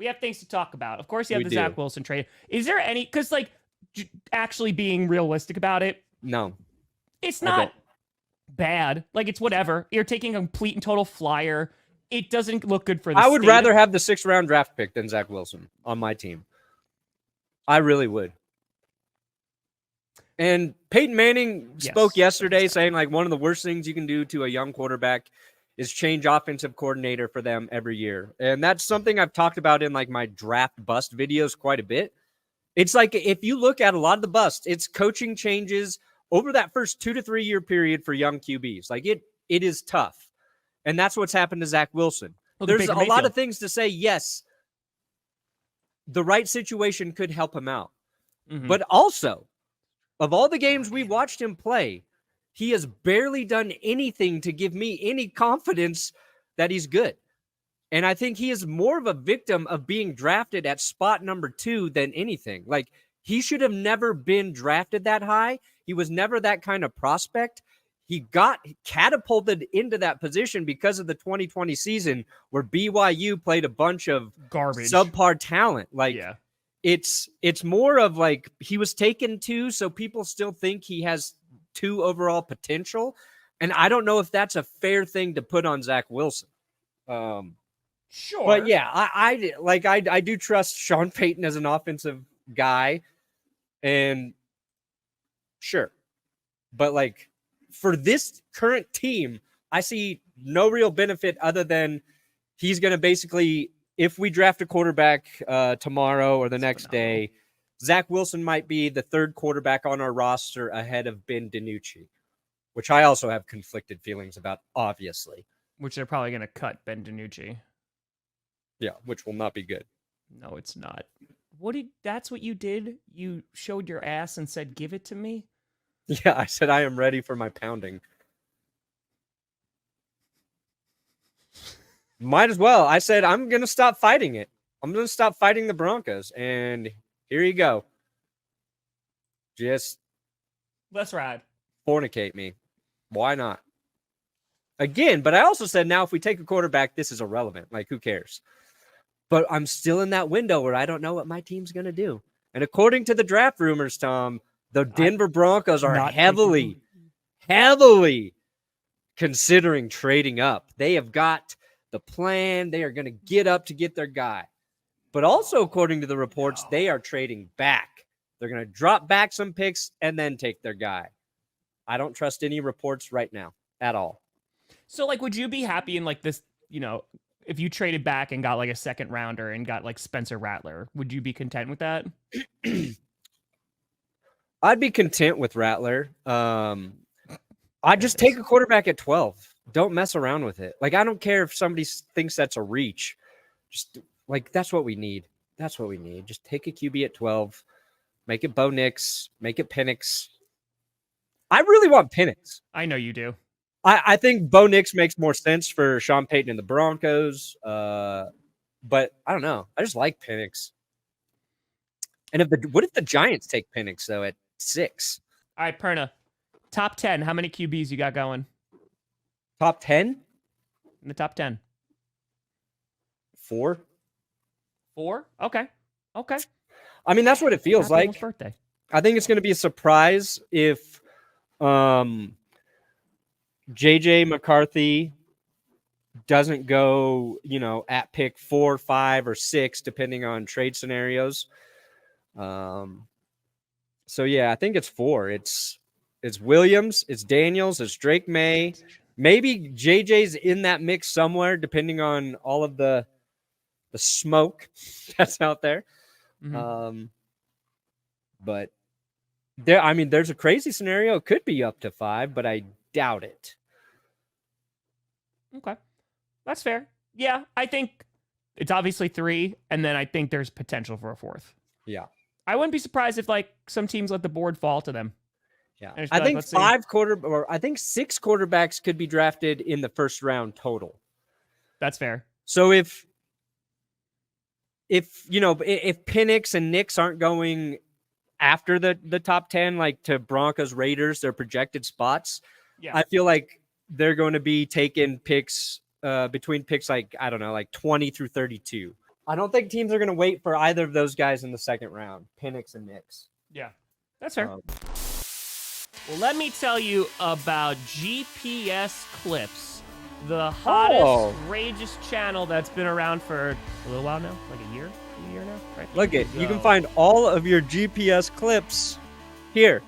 We have things to talk about. Of course, you have We the Zach do. Wilson trade. Is there any, because like actually being realistic about it, No, it's I not don't. bad. Like it's whatever. You're taking a complete and total flyer. It doesn't look good for the I would state rather of, have the 6th round draft pick than Zach Wilson on my team. I really would. And Peyton Manning spoke yesterday saying like one of the worst things you can do to a young quarterback is change offensive coordinator for them every year. And that's something I've talked about in like my draft bust videos quite a bit. It's like if you look at a lot of the busts, it's coaching changes over that first 2 to 3 year period for young QBs. Like it is tough. And that's what's happened to Zach Wilson. There's a lot of things to say, yes, the right situation could help him out. But also, of all the games we've watched him play, he has barely done anything to give me any confidence that he's good. And I think he is more of a victim of being drafted at spot number 2 than anything. Like, he should have never been drafted that high. He was never that kind of prospect. He got catapulted into that position because of the 2020 season where BYU played a bunch of garbage, subpar talent. Like, it's more of like he was taken 2, so people still think he has 2 overall potential. And I don't know if that's a fair thing to put on Zach Wilson. Sure. But yeah, I do trust Sean Payton as an offensive guy. And sure. But like for this current team, I see no real benefit other than he's going to basically, if we draft a quarterback tomorrow or the next day, Zach Wilson might be the 3rd quarterback on our roster ahead of Ben DiNucci, which I also have conflicted feelings about, obviously. Which they're probably going to cut Ben DiNucci. Yeah, which will not be good. No, it's not. That's what you did? You showed your ass and said, give it to me? Yeah, I said I am ready for my pounding. Might as well. I said I'm going to stop fighting it. I'm going to stop fighting the Broncos. And here you go. Just let's ride. Fornicate me. Why not? Again, but I also said now if we take a quarterback, this is irrelevant. Like, who cares? But I'm still in that window where I don't know what my team's going to do. And according to the draft rumors, Tom, the Denver Broncos are heavily considering trading up. They have got the plan. They are going to get up to get their guy. But also, according to the reports, they are trading back. They're going to drop back some picks and then take their guy. I don't trust any reports right now at all. So, like, would you be happy in, like, this, if you traded back and got, like, a 2nd rounder and got, like, Spencer Rattler, would you be content with that? I'd be content with Rattler. I'd just take a quarterback at 12. Don't mess around with it. Like, I don't care if somebody thinks that's a reach. Just, like, that's what we need. That's what we need. Just take a QB at 12. Make it Bo Nix. Make it Penix. I really want Penix. I know you do. I think Bo Nix makes more sense for Sean Payton and the Broncos. But I don't know. I just like Penix. And what if the Giants take Penix, though, at 6? All right, Perna. Top 10. How many QBs you got going? Top 10? In the top 10. 4. 4? Okay. I mean, that's what it feels like. Birthday. I think it's going to be a surprise if JJ McCarthy doesn't go, at pick 4, 5, or 6, depending on trade scenarios. So yeah, I think it's 4. It's Williams, it's Daniels, it's Drake May. Maybe JJ's in that mix somewhere, depending on all of the smoke that's out there. Mm-hmm. But there's a crazy scenario. It could be up to 5, but I doubt it. Okay. That's fair. Yeah, I think it's obviously 3, and then I think there's potential for a 4th. Yeah. I wouldn't be surprised if, like, some teams let the board fall to them. Yeah. I think 6 quarterbacks could be drafted in the 1st round total. That's fair. So if Penix and Nix aren't going after the top 10, like to Broncos, Raiders, their projected spots, I feel like they're going to be taking picks between picks like, I don't know, like 20 through 32. I don't think teams are going to wait for either of those guys in the second round, Penix and Nix. Yeah, that's fair. Well, let me tell you about GPS Clips, the hottest, outrageous channel that's been around for a little while now, like a year now, right? Look, you can find all of your GPS clips here.